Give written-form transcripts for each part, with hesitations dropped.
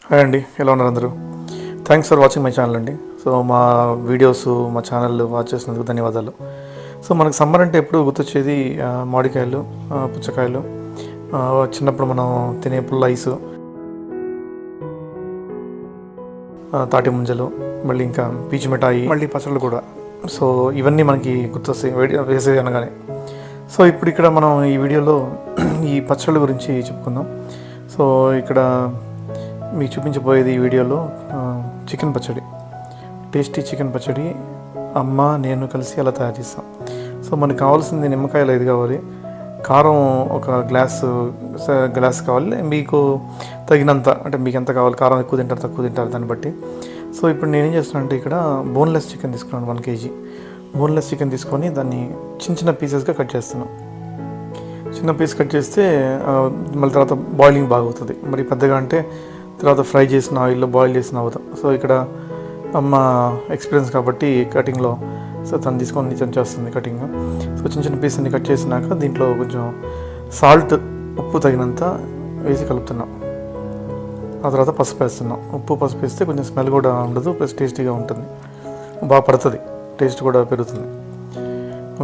Hi అండి, ఎలా ఉన్నారు అందరూ? Thanks for watching my channel అండి. సో మా వీడియోస్ మా ఛానల్ వాచ్ చేసినందుకు ధన్యవాదాలు. సో మనకు సమ్మర్ అంటే ఎప్పుడు గుర్తొచ్చేది మామిడికాయలు, పుచ్చకాయలు, చిన్నప్పుడు మనం తినే పుల్ల ఐసు, తాటి ముంజలు, మళ్ళీ ఇంకా పీచు మిఠాయి, మళ్ళీ పచ్చళ్ళు కూడా. సో ఇవన్నీ మనకి గుర్తొస్తాయి వేసేవి అనగానే. సో ఇప్పుడు ఇక్కడ మనం ఈ వీడియోలో ఈ పచ్చళ్ళ గురించి చెప్పుకుందాం. సో ఇక్కడ మీకు చూపించబోయేది ఈ వీడియోలో చికెన్ పచ్చడి, టేస్టీ చికెన్ పచ్చడి అమ్మ నేను కలిసి అలా తయారు చేస్తాం. సో మనకు కావాల్సింది నిమ్మకాయలు 5 కావాలి, కారం ఒక గ్లాస్ కావాలి, మీకు తగినంత, అంటే మీకు ఎంత కావాలి, కారం ఎక్కువ తింటారు తక్కువ తింటారు దాన్ని బట్టి. సో ఇప్పుడు నేనేం చేస్తున్నానంటే ఇక్కడ బోన్లెస్ చికెన్ తీసుకున్నాను, 1 kg బోన్లెస్ చికెన్ తీసుకొని దాన్ని చిన్న పీసెస్గా కట్ చేస్తున్నాను. చిన్న పీస్ కట్ చేస్తే మళ్ళీ తర్వాత బాయిలింగ్ బాగా అవుతుంది. మరి పెద్దగా అంటే తర్వాత ఫ్రై చేసిన ఆయిల్లో బాయిల్ చేసిన అవుతాం. సో ఇక్కడ అమ్మ ఎక్స్పీరియన్స్ కాబట్టి కటింగ్లో, సో తను తీసుకొని చేస్తుంది కటింగ్. సో చిన్న పీస్ అన్ని కట్ చేసినాక దీంట్లో కొంచెం సాల్ట్, ఉప్పు తగినంత వేసి కలుపుతున్నాం. ఆ తర్వాత పసుపు వేస్తున్నాం. ఉప్పు పసుపు వేస్తే కొంచెం స్మెల్ కూడా ఉండదు, ప్లస్ టేస్టీగా ఉంటుంది, బాగా పడుతుంది, టేస్ట్ కూడా పెరుగుతుంది.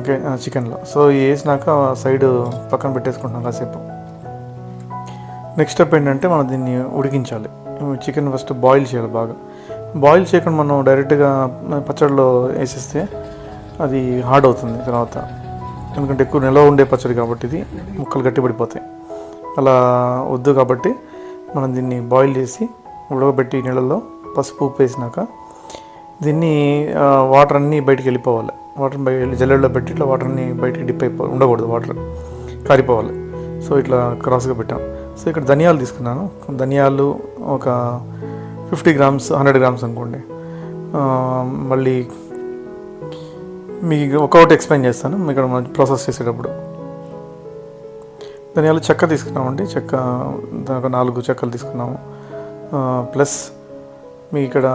ఓకే, చికెన్లో సో వేసినాక సైడ్ పక్కన పెట్టేసుకుంటున్నాం కాసేపు. నెక్స్ట్ స్టెప్ ఏంటంటే మనం దీన్ని ఉడికించాలి. చికెన్ ఫస్ట్ బాయిల్ చేయాలి. బాగా బాయిల్ చేయకుండా మనం డైరెక్ట్గా పచ్చడిలో వేసేస్తే అది హార్డ్ అవుతుంది తర్వాత, ఎందుకంటే ఎక్కువ నిల్వ ఉండే పచ్చడి కాబట్టి ఇది ముక్కలు గట్టిపడిపోతాయి. అలా వద్దు కాబట్టి మనం దీన్ని బాయిల్ చేసి ఉడకబెట్టి నీళ్ళల్లో పసుపు ఉప్పు వేసినాక దీన్ని వాటర్ అన్నీ బయటికి వెళ్ళిపోవాలి. వాటర్ జల్లెడలో పెట్టి ఇట్లా వాటర్ అన్నీ బయటికి డిప్ ఉండకూడదు, వాటర్ కారిపోవాలి. సో ఇట్లా క్రాస్గా పెట్టాం. సో ఇక్కడ ధనియాలు తీసుకున్నాను. ధనియాలు ఒక 50 grams, 100 grams అనుకోండి. మళ్ళీ మీకు ఒక్కొక్కటి ఎక్స్ప్లెయిన్ చేస్తాను ఇక్కడ ప్రాసెస్ చేసేటప్పుడు. ధనియాలు చెక్క తీసుకున్నామండి, చెక్క ఒక 4 చెక్కలు తీసుకున్నాము. ప్లస్ మీ ఇక్కడ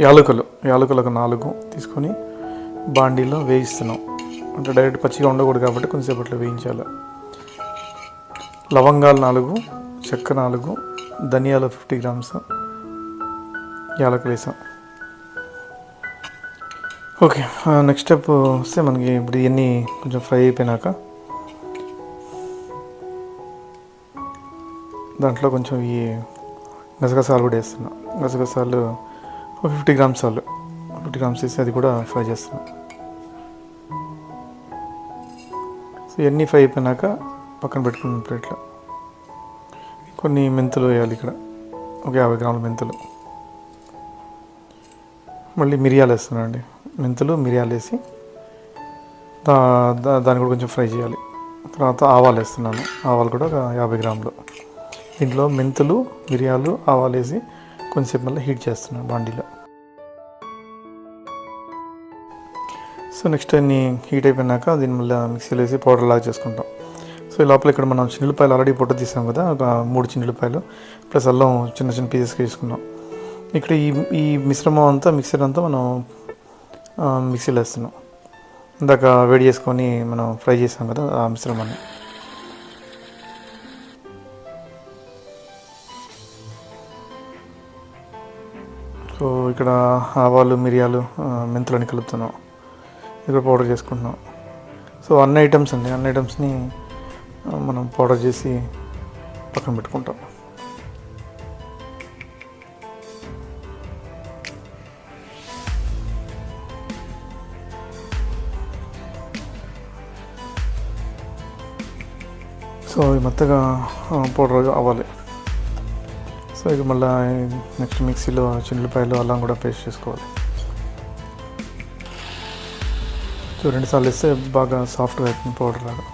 యాలకులు ఒక 4 తీసుకొని బాండీలో వేయిస్తున్నాం. అంటే డైరెక్ట్ పచ్చిగా ఉండకూడదు కాబట్టి కొంచెంసేపట్లో వేయించాలి. లవంగాలు 4, చెక్క 4, ధనియాలు 50 grams, యాలకులు వేసాం. ఓకే, నెక్స్ట్ స్టెప్ వస్తే మనకి ఇప్పుడు ఇవన్నీ కొంచెం ఫ్రై అయిపోయినాక దాంట్లో కొంచెం ఈ గసగసాలు కూడా వేస్తున్నాం. గసగసాలు 50 grams 50 grams వేసి అది కూడా ఫ్రై చేస్తున్నాం. సో ఇవన్నీ ఫ్రై అయిపోయినాక పక్కన పెట్టుకున్న ప్లేట్లో కొన్ని మెంతులు వేయాలి. ఇక్కడ ఒక 50 grams మెంతులు, మళ్ళీ మిరియాలు వేస్తున్నానండి. మెంతులు మిరియాలు వేసి దాన్ని కూడా కొంచెం ఫ్రై చేయాలి. తర్వాత ఆవాలు వేస్తున్నాను. ఆవాలు కూడా ఒక 50 grams. దీంట్లో మెంతులు, మిరియాలు, ఆవాలు వేసి కొంచెంసేపు మళ్ళీ హీట్ చేస్తున్నాను బాండీలో. సో నెక్స్ట్ అన్ని హీట్ అయిపోయినాక దీన్ని మళ్ళీ మిక్సీలో వేసి పౌడర్ లాగా చేసుకుంటాం. సో ఈ లోపల ఇక్కడ మనం చిన్నులపాయలు ఆల్రెడీ పొట్టు తీసాం కదా, ఒక 3 చిన్నులపాయలు ప్లస్ అల్లం చిన్న పీసెస్కి వేసుకున్నాం. ఇక్కడ ఈ మిశ్రమం అంతా, మిక్సర్ అంతా మనం మిక్సీలో వేస్తున్నాం. ఇందాక వేడి చేసుకొని మనం ఫ్రై చేసాం కదా ఆ మిశ్రమాన్ని. సో ఇక్కడ ఆవాలు, మిరియాలు, మెంతులని కలుపుతున్నాం. ఇక్కడ పౌడర్ చేసుకుంటున్నాం. సో అన్ని ఐటమ్స్ని మనం పౌడర్ చేసి పక్కన పెట్టుకుంటాం. సో ఇది మెత్తగా పౌడర్ అవ్వాలి. సో ఇక మళ్ళీ నెక్స్ట్ మిక్సీలో చిన్నులపాయలు, అల్లం కూడా పేస్ట్ చేసుకోవాలి. సో 2 సార్లు వేస్తే బాగా సాఫ్ట్గా అవుతుంది పౌడర్ లాగా.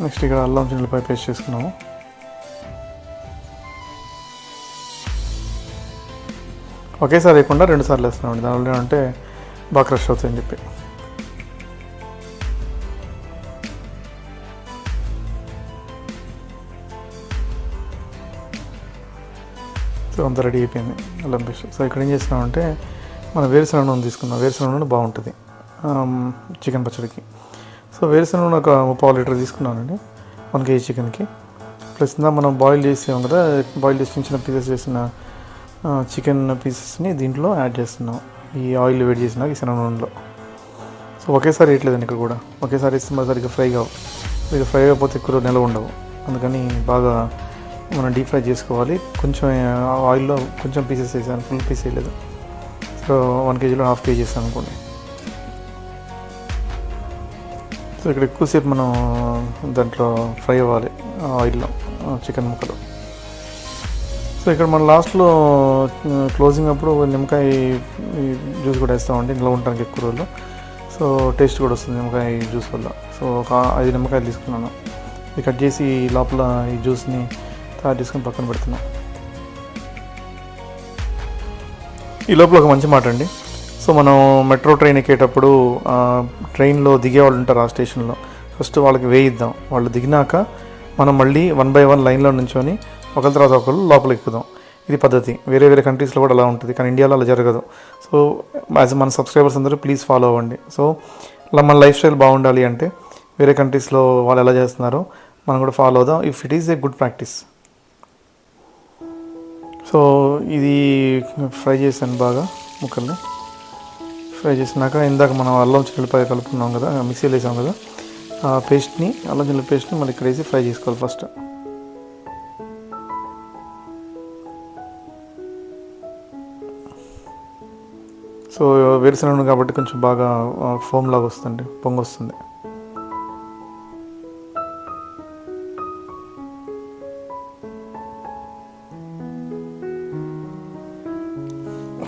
నెక్స్ట్ ఇక్కడ అల్లం చిన్నులపాయ పేస్ట్ చేసుకున్నాము. ఒకేసారి వేయకుండా 2 సార్లు వేస్తున్నామండి, దానివల్ల అంటే బాగా క్రష్ అవుతాయని చెప్పి. సో అంతా రెడీ అయిపోయింది అల్లం పేస్ట్. సో ఇక్కడ ఏం చేస్తున్నామంటే మనం వేరుశనగ నూనె తీసుకున్నాం. వేరుశనగ నూనె బాగుంటుంది చికెన్ పచ్చడికి. సో వేరుశనగ నూనె ఒక 3/4 లీటర్ తీసుకున్నానండి 1 kg చికెన్కి. ప్లస్ ఇందా మనం బాయిల్ చేసాం కదా, బాయిల్ చేసి చిన్న చిన్న పీసెస్ చేసిన చికెన్ పీసెస్ని దీంట్లో యాడ్ చేస్తున్నాం ఈ ఆయిల్ వేడి చేసిన ఈ శనగ నూనెలో. సో ఒకేసారి వేయట్లేదండి ఇక్కడ కూడా, ఒకేసారి వేస్తే మరి సరిగ్గా ఫ్రై కావు. సరిగ్గా ఫ్రై అయిపోతే ఎక్కువ నిల్వ ఉండవు. అందుకని బాగా మనం డీప్ ఫ్రై చేసుకోవాలి. కొంచెం ఆయిల్లో కొంచెం పీసెస్ వేసాను, ఫుల్ పీస్ వేయలేదు. సో 1 kgలో 1/2 kg వేసాను అనుకోండి. సో ఇక్కడ ఎక్కువసేపు మనం దాంట్లో ఫ్రై అవ్వాలి ఆయిల్లో చికెన్ ముక్కలు. సో ఇక్కడ మనం లాస్ట్లో క్లోజింగ్ అప్పుడు నిమ్మకాయ జ్యూస్ కూడా వేస్తామండి నిల్వ ఉండడానికి ఎక్కువ రోజులు. సో టేస్ట్ కూడా వస్తుంది నిమ్మకాయ జ్యూస్ వల్ల. సో ఒక 5 నిమ్మకాయలు తీసుకున్నాను. ఇది కట్ చేసి లోపల ఈ జ్యూస్ని తయారు చేసుకొని పక్కన పెడుతున్నాం. ఈ లోపల ఒక మంచి మాట అండి. సో మనం మెట్రో ట్రైన్ ఎక్కేటప్పుడు ట్రైన్లో దిగే వాళ్ళు ఉంటారు ఆ స్టేషన్లో. ఫస్ట్ వాళ్ళకి వేయిద్దాం. వాళ్ళు దిగినాక మనం మళ్ళీ 1 by 1 లైన్లో నుంచొని ఒకరి తర్వాత ఒకరు లోపలికి ఎక్కుదాం. ఇది పద్ధతి. వేరే వేరే కంట్రీస్లో కూడా అలా ఉంటుంది, కానీ ఇండియాలో అలా జరగదు. సో యాజ్ మన సబ్స్క్రైబర్స్ అందరూ ప్లీజ్ ఫాలో అవ్వండి. సో అలా మన లైఫ్ స్టైల్ బాగుండాలి అంటే వేరే కంట్రీస్లో వాళ్ళు ఎలా చేస్తున్నారో మనం కూడా ఫాలో అవుదాం, if it is a good practice. So ఇది ఫ్రై చేశాను బాగా ముక్కల్ని. ఫ్రై చేసినాక ఇందాక మనం అల్లం చిల్లిపాయ కలుపుకున్నాం కదా, మిక్సీలో వేసాం కదా, ఆ పేస్ట్ని అల్లం చిల్లి పేస్ట్ని మళ్ళీ ఇక్కడ వేసి ఫ్రై చేసుకోవాలి ఫస్ట్. సో వేరుశనగ నూనె కాబట్టి కొంచెం బాగా ఫోమ్ లాగా వస్తుంది, పొంగు వస్తుంది.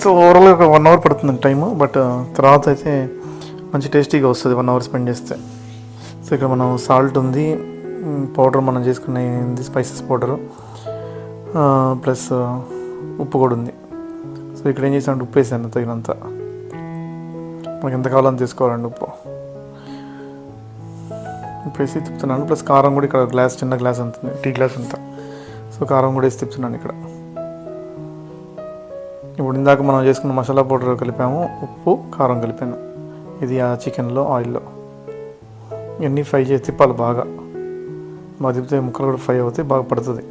సో ఓవరాల్గా ఒక 1 hour పడుతుంది టైము, బట్ తర్వాత అయితే మంచి టేస్టీగా వస్తుంది 1 hour స్పెండ్ చేస్తే. సో ఇక్కడ మనం సాల్ట్ ఉంది, పౌడర్ మనం చేసుకునే స్పైసెస్ పౌడరు, ప్లస్ ఉప్పు కూడా ఉంది. సో ఇక్కడ ఏం చేసానంటే ఉప్పు వేసాను తగినంత, మనకి ఎంత కావాలని తీసుకోవాలండి ఉప్పు. ఉప్పు వేసి తిప్పుతున్నాను. ప్లస్ కారం కూడా ఇక్కడ గ్లాస్, చిన్న గ్లాస్ ఉంటుంది, టీ గ్లాస్ అంతా. సో కారం కూడా వేసి తిప్పుతున్నాను ఇక్కడ. ఇప్పుడు ఇందాక మనం చేసుకున్న మసాలా పౌడర్ కలిపాము, ఉప్పు కారం కలిపాను. ఇది ఆ చికెన్లో ఆయిల్లో ఇవన్నీ ఫ్రై చేసి తిప్పాలి బాగా. తిప్పితే ముక్కలు కూడా ఫ్రై అవుతాయి, బాగా పడుతుంది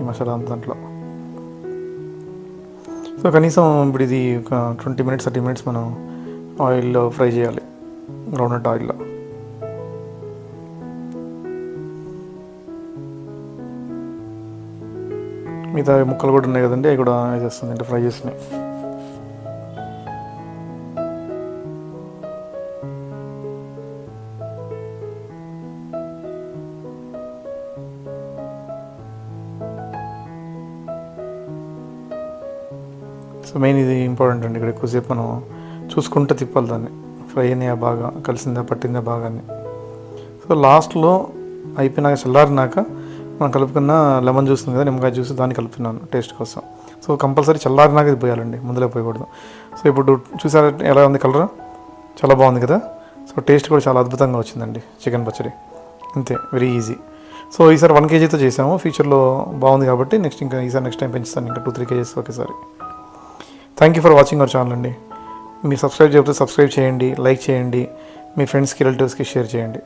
ఈ మసాలా అంత దాంట్లో. సో కనీసం ఇప్పుడు ఇది ఒక 20 minutes 30 minutes మనం ఆయిల్లో ఫ్రై చేయాలి, గ్రౌండ్నట్ ఆయిల్లో. మిగతా ముక్కలు కూడా ఉన్నాయి కదండి, అవి కూడా వేసేస్తుంది అంటే ఫ్రై చేసినాయి. సో మెయిన్ ఇది ఇంపార్టెంట్ అండి. ఇక్కడ ఎక్కువసేపు మనం చూసుకుంటూ తిప్పాలి దాన్ని, ఫ్రై అయినాయా బాగా, కలిసిందా పట్టిందా బాగా అని. సో లాస్ట్లో అయిపోయినాక చల్లారినాక మనం కలుపుకున్న లెమన్ జ్యూస్ ఉంది కదా, నిమ్మకాయ జ్యూస్, దాన్ని కలుపుతున్నాను టేస్ట్ కోసం. సో కంపల్సరీ చల్లారినాక ఇది పోయాలండి, ముందులో పోయకూడదు. సో ఇప్పుడు చూసారా ఎలా ఉంది కలర్, చాలా బాగుంది కదా. సో టేస్ట్ కూడా చాలా అద్భుతంగా వచ్చిందండి చికెన్ పచ్చడి. అంతే, వెరీ ఈజీ. సో ఈసారి 1 kgతో చేసాము, ఫ్యూచర్లో బాగుంది కాబట్టి నెక్స్ట్ టైం పెంచుతాను ఇంకా 2-3 kgs ఒకేసారి. Thank you for watching our channel అండి. మీరు సబ్స్క్రైబ్ చేయకపోతే సబ్స్క్రైబ్ చేయండి, లైక్ చేయండి, మీ ఫ్రెండ్స్కి రిలేటివ్స్కి షేర్ చేయండి.